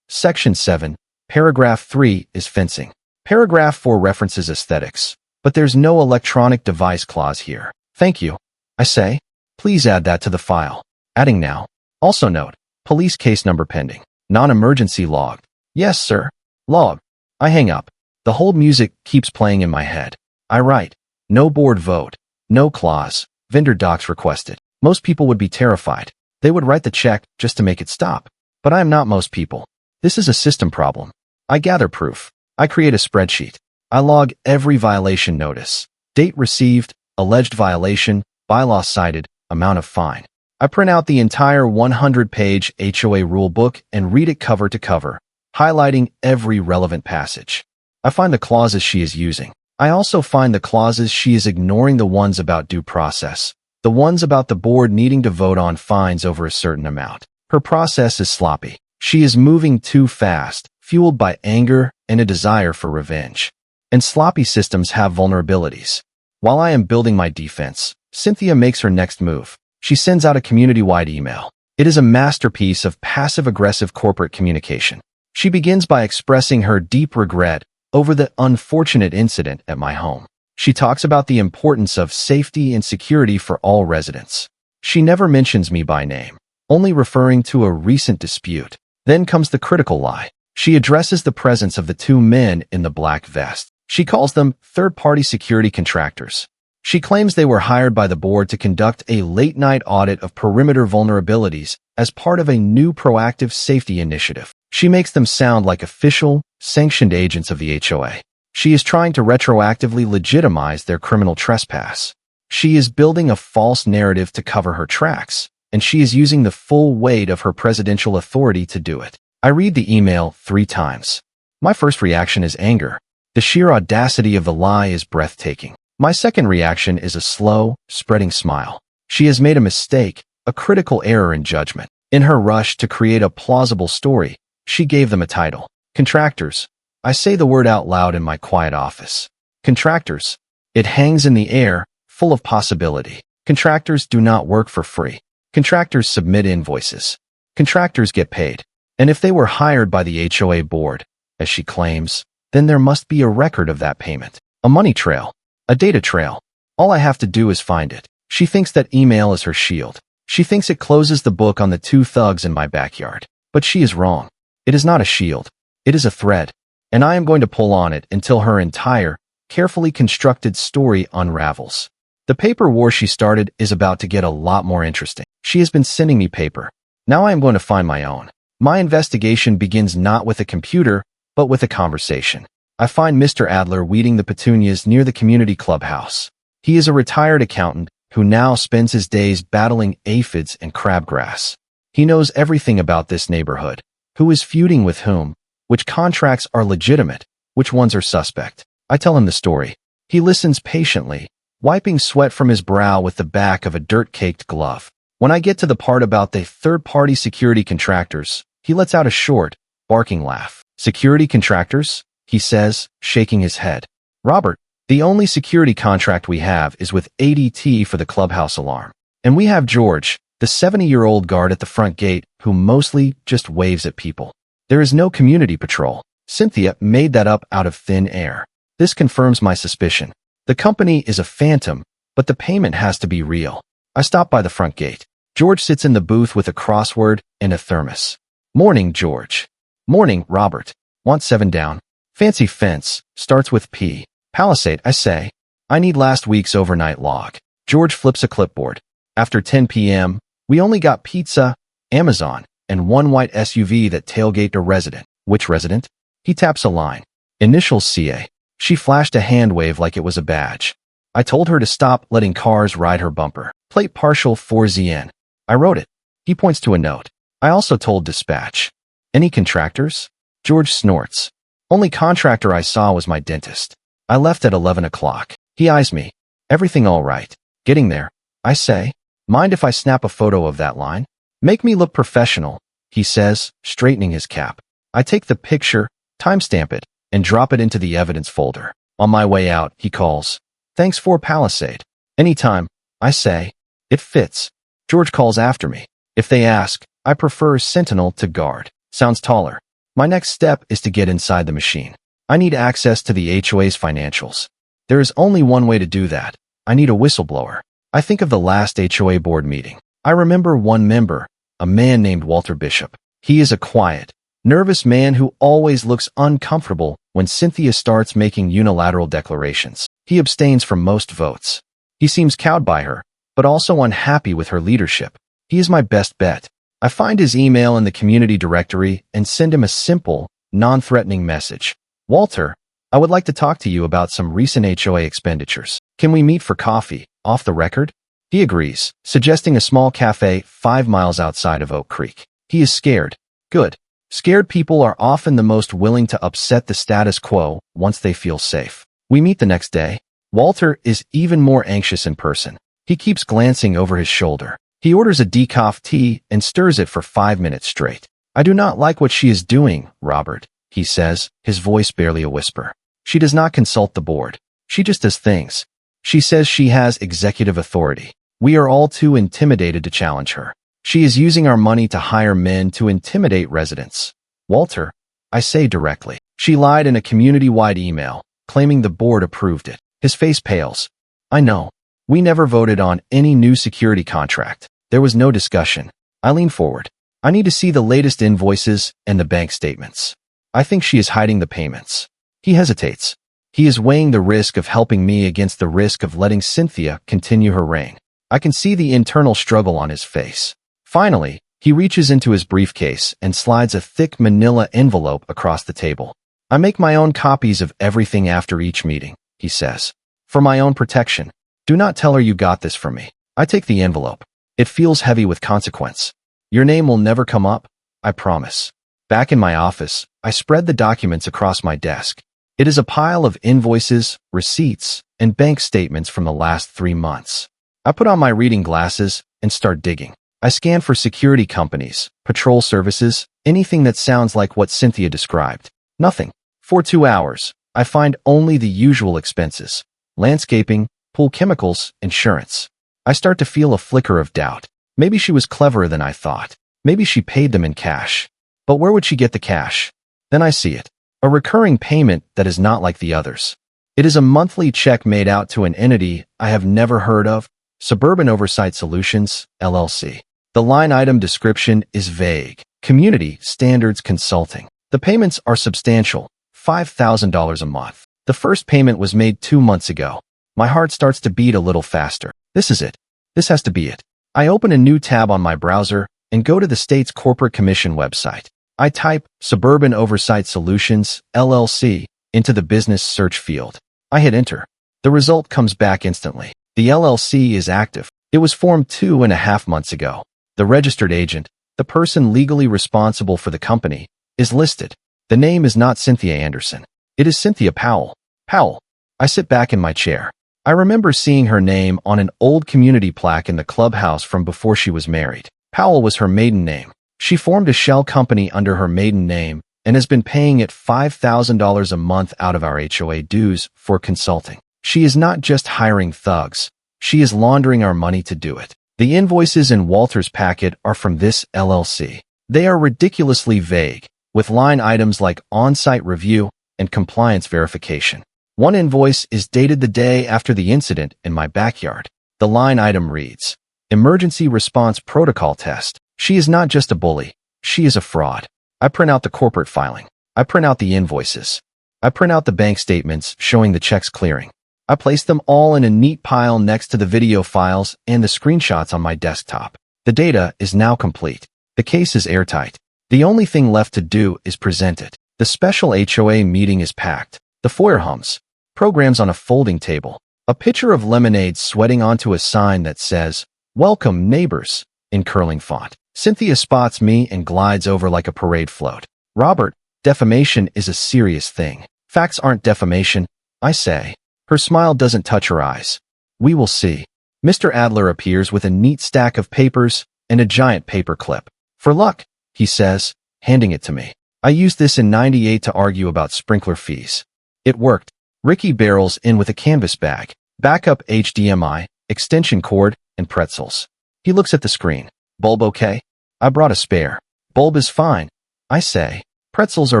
Section 7, paragraph 3 is fencing. Paragraph 4 references aesthetics, but there's no electronic device clause here. Thank you, I say. Please add that to the file. Adding now. Also note, police case number pending. Non-emergency logged. Yes, sir. Log. I hang up. The hold music keeps playing in my head. I write. No board vote. No clause. Vendor docs requested. Most people would be terrified. They would write the check just to make it stop. But I am not most people. This is a system problem. I gather proof. I create a spreadsheet. I log every violation notice. Date received, alleged violation, bylaw cited, amount of fine. I print out the entire 100-page HOA rulebook and read it cover to cover, highlighting every relevant passage. I find the clauses she is using. I also find the clauses she is ignoring, the ones about due process, the ones about the board needing to vote on fines over a certain amount. Her process is sloppy. She is moving too fast, fueled by anger and a desire for revenge. And sloppy systems have vulnerabilities. While I am building my defense, Cynthia makes her next move. She sends out a community-wide email. It is a masterpiece of passive-aggressive corporate communication. She begins by expressing her deep regret over the unfortunate incident at my home. She talks about the importance of safety and security for all residents. She never mentions me by name, only referring to a recent dispute. Then comes the critical lie. She addresses the presence of the two men in the black vest. She calls them third-party security contractors. She claims they were hired by the board to conduct a late-night audit of perimeter vulnerabilities as part of a new proactive safety initiative. She makes them sound like official, sanctioned agents of the HOA. She is trying to retroactively legitimize their criminal trespass. She is building a false narrative to cover her tracks, and she is using the full weight of her presidential authority to do it. I read the email 3 times. My first reaction is anger. The sheer audacity of the lie is breathtaking. My second reaction is a slow, spreading smile. She has made a mistake, a critical error in judgment. In her rush to create a plausible story, she gave them a title. Contractors. I say the word out loud in my quiet office. Contractors. It hangs in the air, full of possibility. Contractors do not work for free. Contractors submit invoices. Contractors get paid. And if they were hired by the HOA board, as she claims, then there must be a record of that payment. A money trail. A data trail. All I have to do is find it. She thinks that email is her shield. She thinks it closes the book on the 2 thugs in my backyard. But she is wrong. It is not a shield. It is a thread. And I am going to pull on it until her entire, carefully constructed story unravels. The paper war she started is about to get a lot more interesting. She has been sending me paper. Now I am going to find my own. My investigation begins not with a computer, but with a conversation. I find Mr. Adler weeding the petunias near the community clubhouse. He is a retired accountant who now spends his days battling aphids and crabgrass. He knows everything about this neighborhood. Who is feuding with whom? Which contracts are legitimate? Which ones are suspect? I tell him the story. He listens patiently, wiping sweat from his brow with the back of a dirt-caked glove. When I get to the part about the third-party security contractors, he lets out a short, barking laugh. Security contractors? He says, shaking his head. Robert, the only security contract we have is with ADT for the clubhouse alarm. And we have George, the 70-year-old guard at the front gate, who mostly just waves at people. There is no community patrol. Cynthia made that up out of thin air. This confirms my suspicion. The company is a phantom, but the payment has to be real. I stop by the front gate. George sits in the booth with a crossword and a thermos. Morning, George. Morning, Robert. Want 7 down? Fancy fence. Starts with P. Palisade, I say. I need last week's overnight log. George flips a clipboard. After 10 p.m., we only got pizza, Amazon, and one white SUV that tailgated a resident. Which resident? He taps a line. Initials CA. She flashed a hand wave like it was a badge. I told her to stop letting cars ride her bumper. Plate partial 4ZN. I wrote it. He points to a note. I also told dispatch. Any contractors? George snorts. Only contractor I saw was my dentist. I left at 11 o'clock. He eyes me. Everything all right? Getting there. I say. Mind if I snap a photo of that line? Make me look professional, he says, straightening his cap. I take the picture, timestamp it, and drop it into the evidence folder. On my way out, he calls. Thanks for Palisade. Anytime, I say. It fits. George calls after me. If they ask, I prefer Sentinel to Guard. Sounds taller. My next step is to get inside the machine. I need access to the HOA's financials. There is only one way to do that. I need a whistleblower. I think of the last HOA board meeting. I remember one member, a man named Walter Bishop. He is a quiet, nervous man who always looks uncomfortable when Cynthia starts making unilateral declarations. He abstains from most votes. He seems cowed by her, but also unhappy with her leadership. He is my best bet. I find his email in the community directory and send him a simple, non-threatening message. Walter, I would like to talk to you about some recent HOA expenditures. Can we meet for coffee, off the record? He agrees, suggesting a small cafe 5 miles outside of Oak Creek. He is scared. Good. Scared people are often the most willing to upset the status quo once they feel safe. We meet the next day. Walter is even more anxious in person. He keeps glancing over his shoulder. He orders a decaf tea and stirs it for 5 minutes straight. I do not like what she is doing, Robert, he says, his voice barely a whisper. She does not consult the board. She just does things. She says she has executive authority. We are all too intimidated to challenge her. She is using our money to hire men to intimidate residents. Walter, I say directly. She lied in a community-wide email, claiming the board approved it. His face pales. I know. We never voted on any new security contract. There was no discussion. I lean forward. I need to see the latest invoices and the bank statements. I think she is hiding the payments. He hesitates. He is weighing the risk of helping me against the risk of letting Cynthia continue her reign. I can see the internal struggle on his face. Finally, he reaches into his briefcase and slides a thick manila envelope across the table. I make my own copies of everything after each meeting, he says. For my own protection. Do not tell her you got this from me. I take the envelope. It feels heavy with consequence. Your name will never come up, I promise. Back in my office, I spread the documents across my desk. It is a pile of invoices, receipts, and bank statements from the last 3 months. I put on my reading glasses and start digging. I scan for security companies, patrol services, anything that sounds like what Cynthia described. Nothing. For 2 hours, I find only the usual expenses. Landscaping, pool chemicals, insurance. I start to feel a flicker of doubt. Maybe she was cleverer than I thought. Maybe she paid them in cash. But where would she get the cash? Then I see it. A recurring payment that is not like the others. It is a monthly check made out to an entity I have never heard of, Suburban Oversight Solutions, LLC. The line item description is vague. Community Standards Consulting. The payments are substantial, $5,000 a month. The first payment was made 2 months ago. My heart starts to beat a little faster. This is it. This has to be it. I open a new tab on my browser and go to the state's corporate commission website. I type Suburban Oversight Solutions, LLC, into the business search field. I hit enter. The result comes back instantly. The LLC is active. It was formed 2.5 months ago. The registered agent, the person legally responsible for the company, is listed. The name is not Cynthia Anderson. It is Cynthia Powell. Powell. I sit back in my chair. I remember seeing her name on an old community plaque in the clubhouse from before she was married. Powell was her maiden name. She formed a shell company under her maiden name and has been paying it $5,000 a month out of our HOA dues for consulting. She is not just hiring thugs. She is laundering our money to do it. The invoices in Walter's packet are from this LLC. They are ridiculously vague, with line items like on-site review and compliance verification. One invoice is dated the day after the incident in my backyard. The line item reads, Emergency Response Protocol Test. She is not just a bully. She is a fraud. I print out the corporate filing. I print out the invoices. I print out the bank statements showing the checks clearing. I place them all in a neat pile next to the video files and the screenshots on my desktop. The data is now complete. The case is airtight. The only thing left to do is present it. The special HOA meeting is packed. The foyer hums. Programs on a folding table. A pitcher of lemonade sweating onto a sign that says, "Welcome, neighbors," in curling font. Cynthia spots me and glides over like a parade float. "Robert, defamation is a serious thing." "Facts aren't defamation," I say. Her smile doesn't touch her eyes. "We will see." Mr. Adler appears with a neat stack of papers and a giant paper clip. "For luck," he says, handing it to me. "I used this in '98 to argue about sprinkler fees." It worked. Ricky barrels in with a canvas bag, backup HDMI, extension cord, and pretzels. He looks at the screen. "Bulb okay?" "I brought a spare." "Bulb is fine," I say. "Pretzels are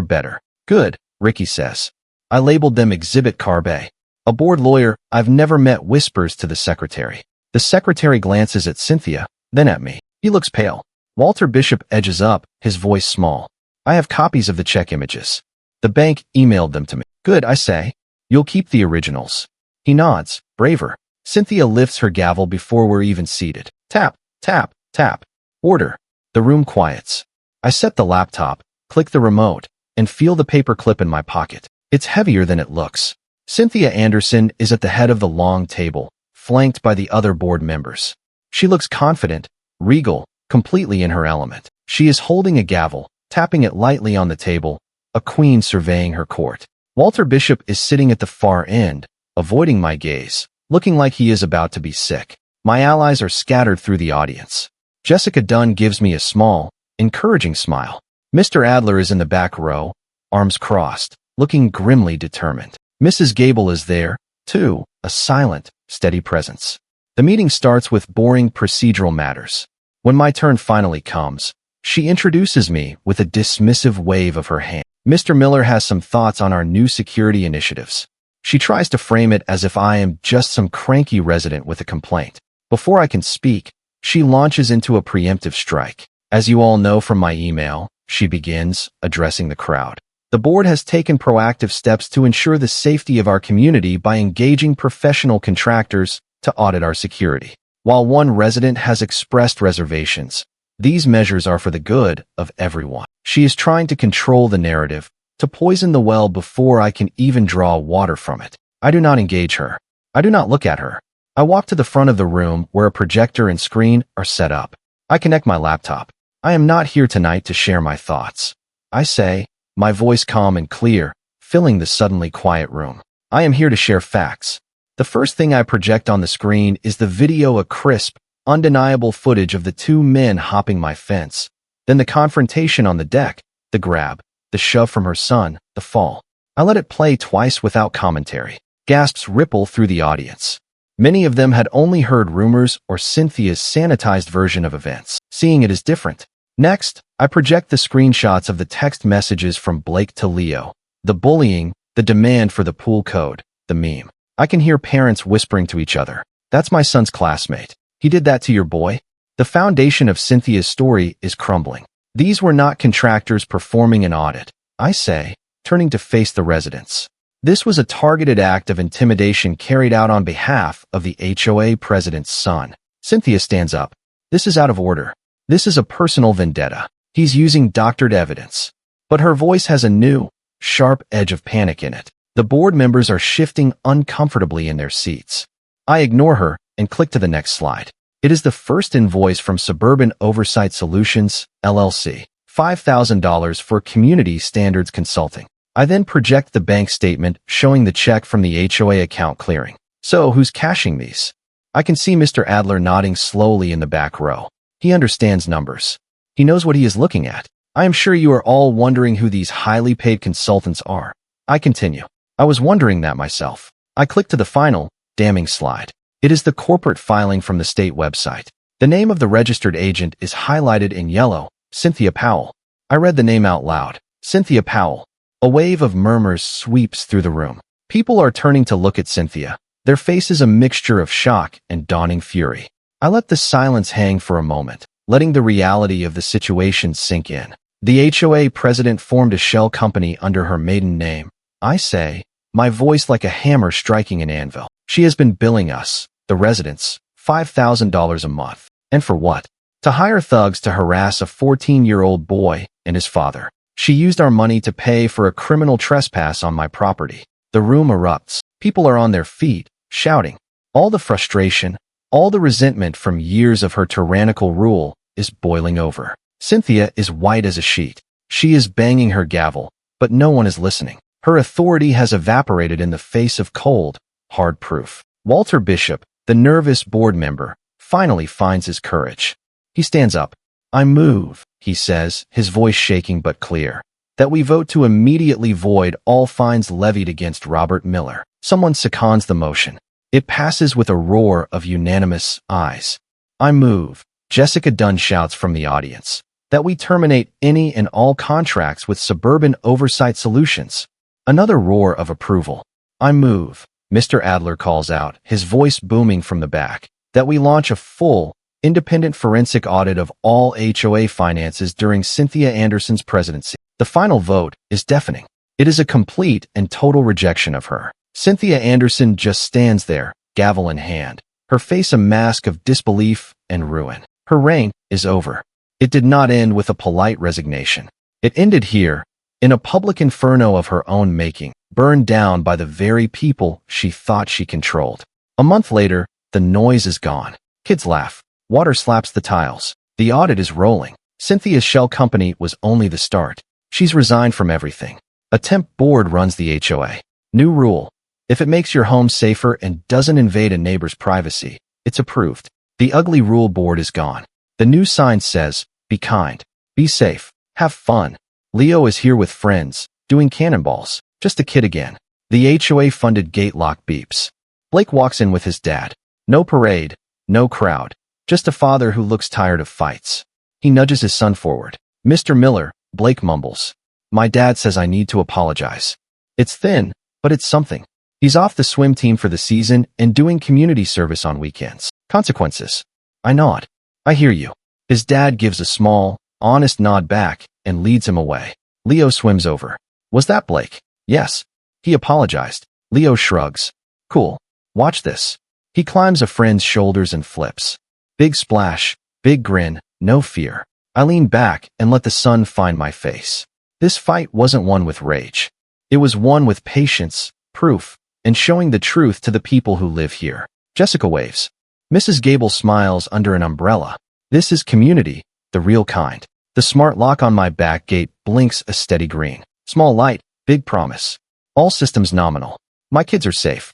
better." "Good," Ricky says. I labeled them Exhibit Carbe. A bored lawyer I've never met whispers to the secretary. The secretary glances at Cynthia, then at me. He looks pale. Walter Bishop edges up, his voice small. "I have copies of the check images. The bank emailed them to me." "Good," I say. "You'll keep the originals." He nods, braver. Cynthia lifts her gavel before we're even seated. Tap, tap, tap. Order. The room quiets. I set the laptop, click the remote, and feel the paper clip in my pocket. It's heavier than it looks. Cynthia Anderson is at the head of the long table, flanked by the other board members. She looks confident, regal, completely in her element. She is holding a gavel, tapping it lightly on the table, a queen surveying her court. Walter Bishop is sitting at the far end, avoiding my gaze, looking like he is about to be sick. My allies are scattered through the audience. Jessica Dunn gives me a small, encouraging smile. Mr. Adler is in the back row, arms crossed, looking grimly determined. Mrs. Gable is there, too, a silent, steady presence. The meeting starts with boring procedural matters. When my turn finally comes, she introduces me with a dismissive wave of her hand. "Mr. Miller has some thoughts on our new security initiatives." She tries to frame it as if I am just some cranky resident with a complaint. Before I can speak, she launches into a preemptive strike. "As you all know from my email," she begins, addressing the crowd, "the board has taken proactive steps to ensure the safety of our community by engaging professional contractors to audit our security. While one resident has expressed reservations, these measures are for the good of everyone." She is trying to control the narrative, to poison the well before I can even draw water from it. I do not engage her. I do not look at her. I walk to the front of the room where a projector and screen are set up. I connect my laptop. "I am not here tonight to share my thoughts," I say, my voice calm and clear, filling the suddenly quiet room. "I am here to share facts." The first thing I project on the screen is the video, a crisp, undeniable footage of the two men hopping my fence. Then the confrontation on the deck, the grab, the shove from her son, the fall. I let it play twice without commentary. Gasps ripple through the audience. Many of them had only heard rumors or Cynthia's sanitized version of events. Seeing it is different. Next, I project the screenshots of the text messages from Blake to Leo, the bullying, the demand for the pool code, the meme. I can hear parents whispering to each other. "That's my son's classmate. He did that to your boy?" The foundation of Cynthia's story is crumbling. These were not contractors performing an audit, I say, turning to face the residents. This was a targeted act of intimidation carried out on behalf of the HOA president's son. Cynthia stands up. "This is out of order. This is a personal vendetta. He's using doctored evidence." But her voice has a new, sharp edge of panic in it. The board members are shifting uncomfortably in their seats. I ignore her and click to the next slide. It is the first invoice from Suburban Oversight Solutions, LLC, $5,000 for community standards consulting. I then project the bank statement showing the check from the HOA account clearing. "So, who's cashing these?" I can see Mr. Adler nodding slowly in the back row. He understands numbers. He knows what he is looking at. "I am sure you are all wondering who these highly paid consultants are." I continue. "I was wondering that myself." I click to the final, damning slide. It is the corporate filing from the state website. The name of the registered agent is highlighted in yellow, Cynthia Powell. I read the name out loud. Cynthia Powell. A wave of murmurs sweeps through the room. People are turning to look at Cynthia, their faces a mixture of shock and dawning fury. I let the silence hang for a moment, letting the reality of the situation sink in. The HOA president formed a shell company under her maiden name, I say, my voice like a hammer striking an anvil. She has been billing us, the residents, $5,000 a month. And for what? to hire thugs to harass a 14-year-old boy and his father. She used our money to pay for a criminal trespass on my property. The room erupts. People are on their feet, shouting. All the frustration, all the resentment from years of her tyrannical rule is boiling over. Cynthia is white as a sheet. She is banging her gavel, but no one is listening. Her authority has evaporated in the face of cold, hard proof. Walter Bishop, the nervous board member, finally finds his courage. He stands up. I move, he says, his voice shaking but clear, that we vote to immediately void all fines levied against Robert Miller. Someone seconds the motion. It passes with a roar of unanimous ayes. I move, Jessica Dunn shouts from the audience, that we terminate any and all contracts with Suburban Oversight Solutions. Another roar of approval. I move, Mr. Adler calls out, his voice booming from the back, that we launch a full, independent forensic audit of all HOA finances during Cynthia Anderson's presidency. The final vote is deafening. It is a complete and total rejection of her. Cynthia Anderson just stands there, gavel in hand, her face a mask of disbelief and ruin. Her reign is over. It did not end with a polite resignation. It ended here, in a public inferno of her own making, burned down by the very people she thought she controlled. A month later, the noise is gone. Kids laugh. Water slaps the tiles. The audit is rolling. Cynthia's shell company was only the start. She's resigned from everything. A temp board runs the HOA. New rule. If it makes your home safer and doesn't invade a neighbor's privacy, it's approved. The ugly rule board is gone. The new sign says, be kind, be safe, have fun. Leo is here with friends, doing cannonballs. Just a kid again. The HOA-funded gate lock beeps. Blake walks in with his dad. No parade, no crowd. Just a father who looks tired of fights. He nudges his son forward. Mr. Miller, Blake mumbles. My dad says I need to apologize. It's thin, but it's something. He's off the swim team for the season and doing community service on weekends. Consequences. I nod. I hear you. His dad gives a small, honest nod back and leads him away. Leo swims over. Was that Blake? Yes. He apologized. Leo shrugs. Cool. Watch this. He climbs a friend's shoulders and flips. Big splash, big grin, no fear. I lean back and let the sun find my face. This fight wasn't one with rage. It was one with patience, proof, and showing the truth to the people who live here. Jessica waves. Mrs. Gable smiles under an umbrella. This is community, the real kind. The smart lock on my back gate blinks a steady green. Small light, big promise. All systems nominal. My kids are safe.